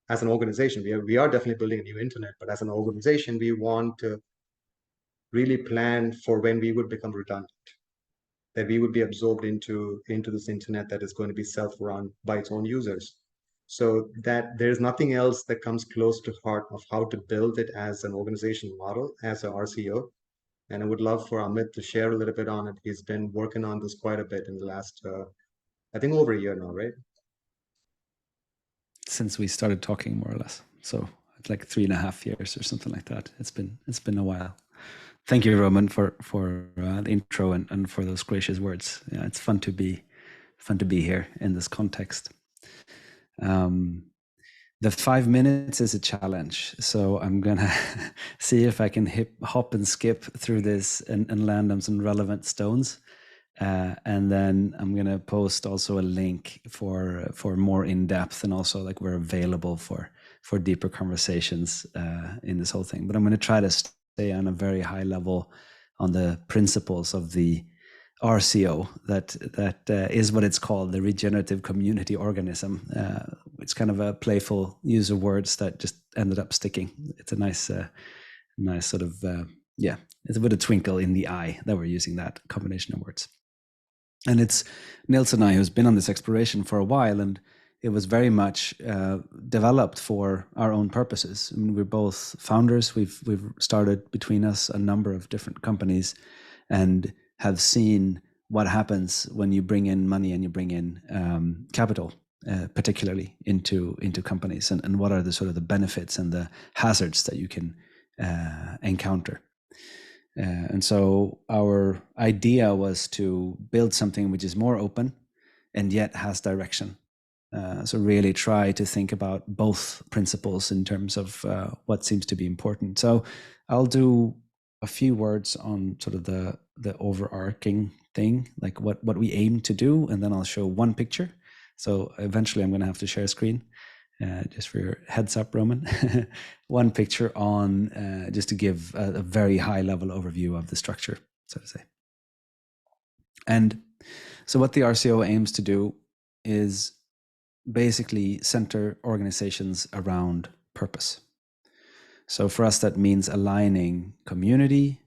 as an organization, we are definitely building a new internet, but as an organization, we want to really plan for when we would become redundant, that we would be absorbed into this internet that is going to be self-run by its own users. So that there's nothing else that comes close to heart of how to build it as an organization model, as a RCO. And I would love for Amit to share a little bit on it. He's been working on this quite a bit in the last, I think, over a year now, right? Since we started talking, more or less. So it's like 3.5 years or something like that. It's been a while. Thank you, Roman, for the intro and for those gracious words. Yeah, it's fun to be here in this context. The 5 minutes is a challenge, so I'm gonna see if I can hop and skip through this and land on some relevant stones, and then I'm gonna post also a link for more in depth, and also like we're available for deeper conversations in this whole thing. But I'm gonna try to stay on a very high level on the principles of the RCO, that is what it's called, the regenerative community organism. It's kind of a playful use of words that just ended up sticking. It's a nice sort of, it's a bit of twinkle in the eye that we're using that combination of words. And it's Nils and I who's been on this exploration for a while, and it was very much developed for our own purposes. I mean, we're both founders. We've started between us a number of different companies, and have seen what happens when you bring in money and you bring in capital, particularly into companies, and what are the sort of the benefits and the hazards that you can encounter. And so our idea was to build something which is more open and yet has direction. So really try to think about both principles in terms of what seems to be important. So I'll do a few words on sort of the overarching thing, like what we aim to do, and then I'll show one picture. So eventually I'm going to have to share a screen, just for your heads up, Roman. One picture on just to give a very high level overview of the structure, so to say. And so what the RCO aims to do is basically center organizations around purpose. So for us, that means aligning community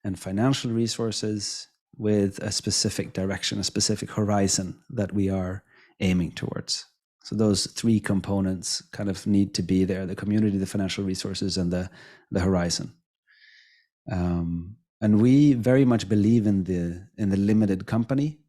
and financial resources with a specific direction, a specific horizon that we are aiming towards. So those three components kind of need to be there: the community, the financial resources, and the horizon. And we very much believe in the limited company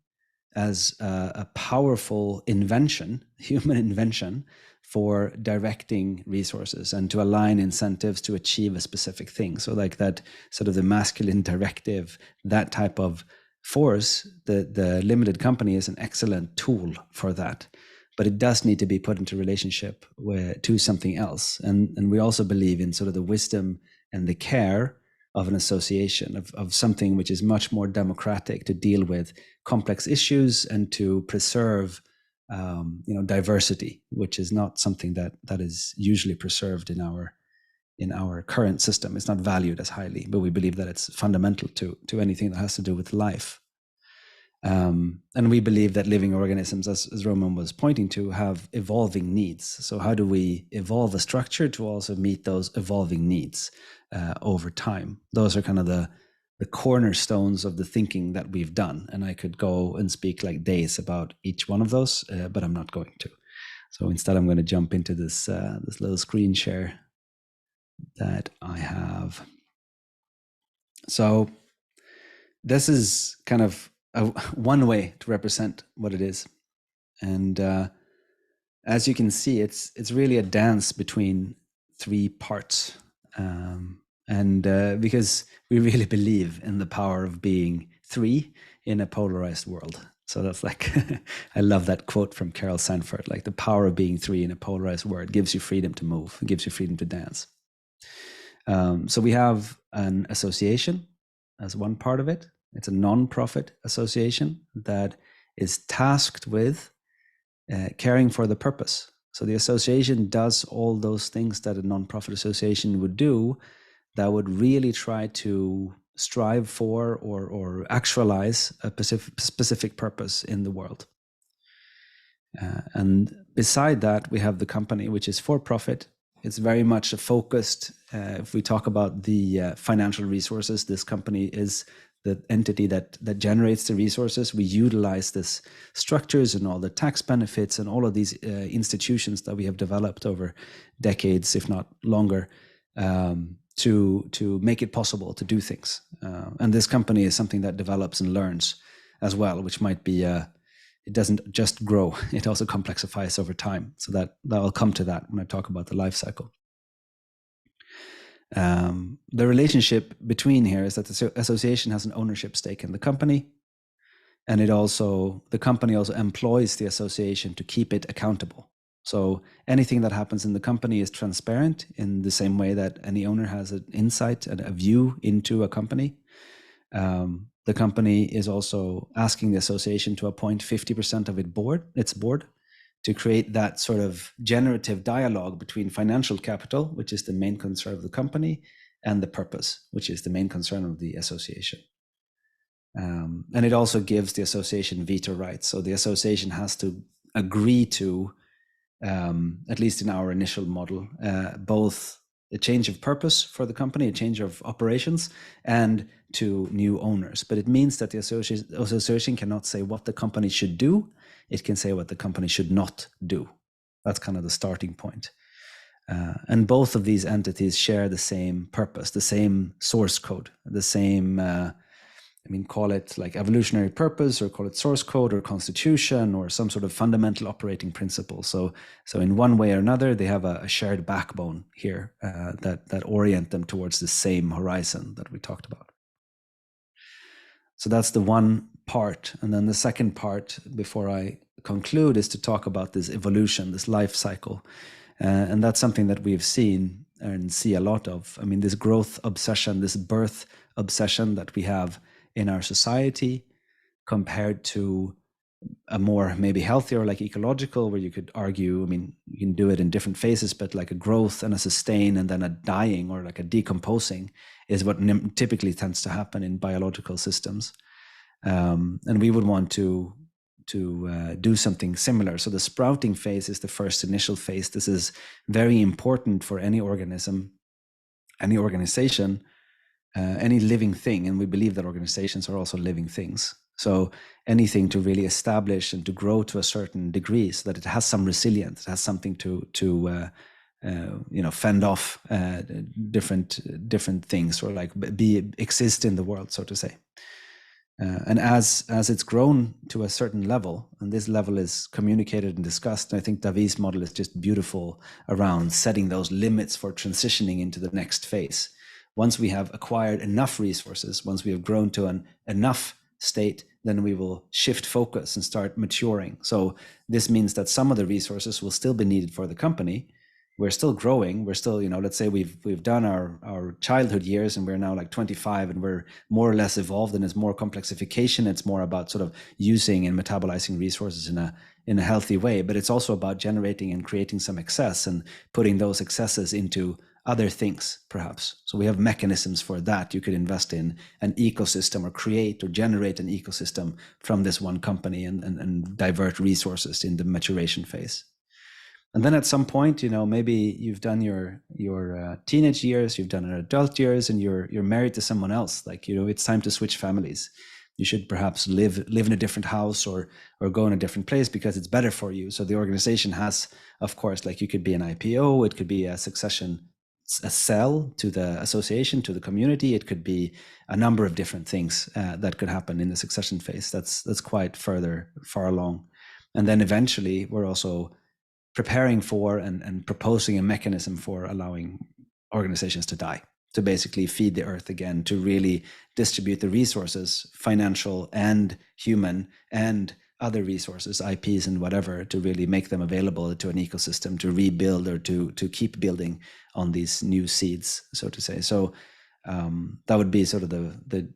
as a powerful invention, human invention, for directing resources and to align incentives to achieve a specific thing. So like that sort of the masculine directive, that type of force, the limited company is an excellent tool for that. But it does need to be put into relationship to something else. And we also believe in sort of the wisdom and the care of an association, of something which is much more democratic to deal with complex issues and to preserve diversity, which is not something that is usually preserved in our current system. It's not valued as highly, but we believe that it's fundamental to anything that has to do with life. And we believe that living organisms, as Roman was pointing to, have evolving needs. So how do we evolve a structure to also meet those evolving needs over time? Those are kind of the cornerstones of the thinking that we've done. And I could go and speak like days about each one of those, but I'm not going to. So instead, I'm going to jump into this little screen share that I have. So this is kind of one way to represent what it is. And as you can see, it's really a dance between three parts. And because we really believe in the power of being three in a polarized world. So that's like, I love that quote from Carol Sanford, like the power of being three in a polarized world gives you freedom to move, it gives you freedom to dance. So we have an association as one part of it. It's a non-profit association that is tasked with caring for the purpose. So the association does all those things that a non-profit association would do, that would really try to strive for or actualize a specific purpose in the world. And beside that, we have the company, which is for profit. It's very much a focused, if we talk about the financial resources, this company is the entity that generates the resources. We utilize this structures and all the tax benefits and all of these institutions that we have developed over decades, if not longer, to make it possible to do things. And this company is something that develops and learns as well, which might be it doesn't just grow; it also complexifies over time. So that I'll come to that when I talk about the life cycle. The relationship between here is that the association has an ownership stake in the company, and the company also employs the association to keep it accountable. So anything that happens in the company is transparent in the same way that any owner has an insight and a view into a company. The company is also asking the association to appoint 50% of its board to create that sort of generative dialogue between financial capital, which is the main concern of the company, and the purpose, which is the main concern of the association. And it also gives the association veto rights. So the association has to agree to, at least in our initial model, both a change of purpose for the company, a change of operations, and to new owners. But it means that the association cannot say what the company should do. It can say what the company should not do. That's kind of the starting point. And both of these entities share the same purpose, the same source code, the same, call it like evolutionary purpose, or call it source code or constitution or some sort of fundamental operating principle. So in one way or another, they have a shared backbone here that orient them towards the same horizon that we talked about. So that's the one part. And then the second part, before I conclude, is to talk about this evolution, this life cycle. And that's something that we've seen and see a lot of. This growth obsession, this birth obsession that we have in our society, compared to a more maybe healthier, like ecological, where you could argue, you can do it in different phases, but like a growth and a sustain and then a dying or like a decomposing is what typically tends to happen in biological systems. And we would want to do something similar. So the sprouting phase is the first initial phase. This is very important for any organism, any organization, any living thing. And we believe that organizations are also living things. So anything to really establish and to grow to a certain degree so that it has some resilience, it has something to fend off different things, or like exist in the world, so to say. And as it's grown to a certain level, and this level is communicated and discussed, and I think David's model is just beautiful around setting those limits for transitioning into the next phase. Once we have acquired enough resources, once we have grown to an enough state, then we will shift focus and start maturing. So this means that some of the resources will still be needed for the company. We're still growing. We're still, let's say we've done our childhood years and we're now like 25 and we're more or less evolved, and it's more complexification. It's more about sort of using and metabolizing resources in a healthy way, but it's also about generating and creating some excess and putting those excesses into other things, perhaps. So we have mechanisms for that. You could invest in an ecosystem or create or generate an ecosystem from this one company and divert resources in the maturation phase. And then at some point, maybe you've done your teenage years, you've done your adult years, and you're married to someone else. Like, it's time to switch families. You should perhaps live in a different house or go in a different place because it's better for you. So the organization has, of course, like you could be an IPO, it could be a sell to the association, to the community. It could be a number of different things that could happen in the succession phase. That's quite far along. And then eventually we're also preparing for and proposing a mechanism for allowing organizations to die, to basically feed the earth again, to really distribute the resources, financial and human and other resources, IPs and whatever, to really make them available to an ecosystem, to rebuild or to keep building on these new seeds, so to say. So that would be sort of the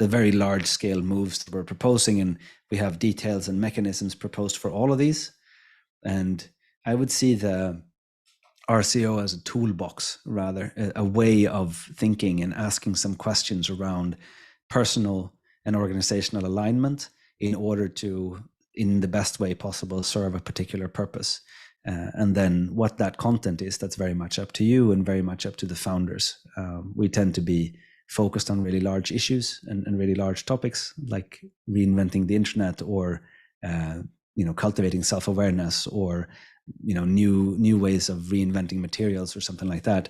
very large scale moves that we're proposing, and we have details and mechanisms proposed for all of these. And I would see the RCO as a toolbox, rather, a way of thinking and asking some questions around personal and organizational alignment in order to in the best way possible serve a particular purpose. And then what that content is, that's very much up to you and very much up to the founders. We tend to be focused on really large issues and really large topics, like reinventing the internet, or cultivating self-awareness, or new ways of reinventing materials or something like that.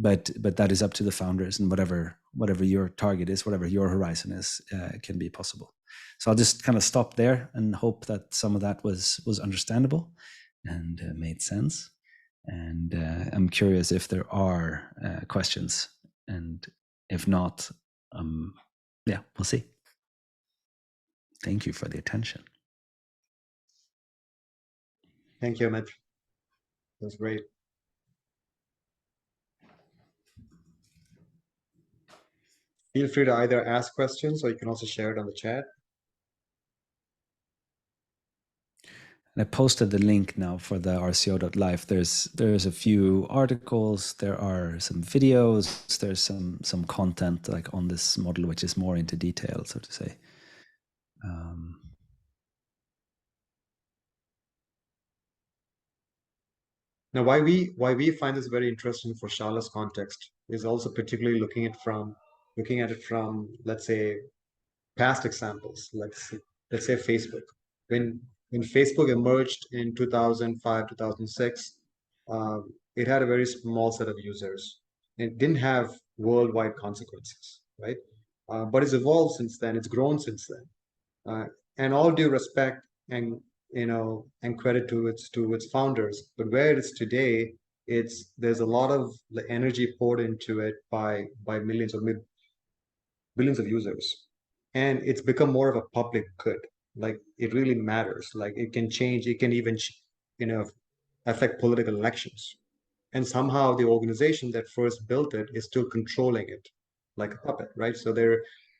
But that is up to the founders, and whatever your target is, whatever your horizon is, can be possible. So I'll just kind of stop there and hope that some of that was understandable and made sense. And I'm curious if there are questions, and if not, we'll see. Thank you for the attention. Thank you, Amit. That was great. Feel free to either ask questions, or you can also share it on the chat. I posted the link now for the RCO.life. There's a few articles, there are some videos, there's some content like on this model, which is more into detail, so to say. Now, why we find this very interesting for Shala's context is also particularly looking at it from, let's say, past examples. Let's say Facebook. When Facebook emerged in 2005, 2006, it had a very small set of users. It didn't have worldwide consequences, right? But it's evolved since then. It's grown since then. And all due respect and credit to its founders, but where it is today, there's a lot of the energy poured into it by millions or billions of users, and it's become more of a public good. Like, it really matters. Like, it can change. It can even affect political elections, and somehow the organization that first built it is still controlling it like a puppet, right? So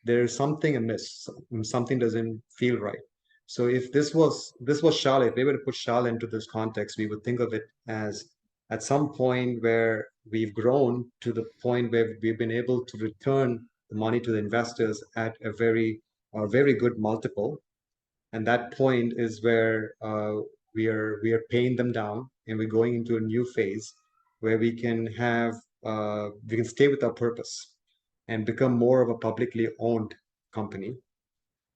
there's something amiss. Something doesn't feel right. So if this was Shala, if we were to put Shala into this context, we would think of it as, at some point where we've grown to the point where we've been able to return the money to the investors at a very good multiple, and that point is where we are paying them down, and we're going into a new phase where we can stay with our purpose and become more of a publicly owned company,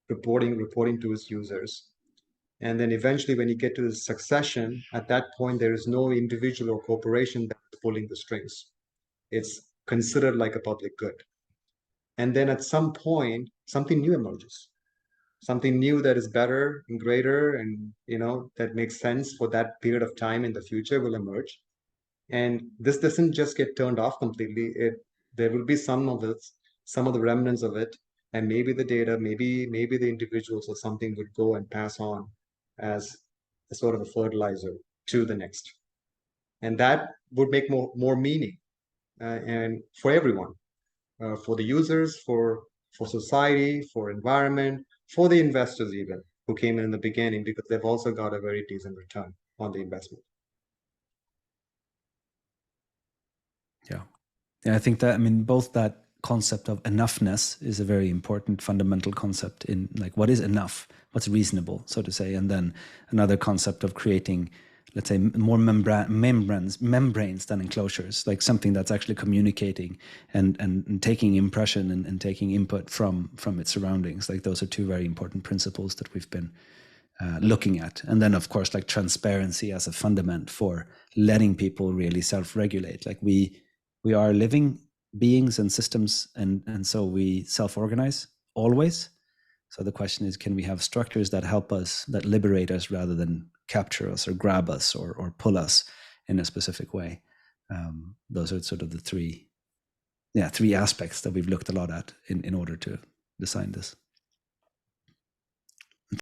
reporting to its users. And then eventually, when you get to the succession, at that point, there is no individual or corporation that's pulling the strings. It's considered like a public good. And then at some point, something new emerges, something new that is better and greater, and that makes sense for that period of time in the future will emerge. And this doesn't just get turned off completely. There will be some of the remnants of it, and maybe the data, maybe the individuals or something would go and pass on as a sort of a fertilizer to the next, and that would make more meaning, and for everyone, for the users, for society, for environment, for the investors even, who came in the beginning, because they've also got a very decent return on the investment. Yeah, I think that, both that concept of enoughness is a very important fundamental concept in, like, what is enough, what's reasonable, so to say, and then another concept of creating, let's say, more membranes than enclosures, like something that's actually communicating and taking impression and taking input from its surroundings. Like, those are two very important principles that we've been looking at. And then, of course, like, transparency as a fundament for letting people really self-regulate. Like, we are living beings and systems, and so we self-organize always. So the question is, can we have structures that help us, that liberate us, rather than capture us or grab us or pull us in a specific way? Those are sort of the three aspects that we've looked a lot at in order to design this.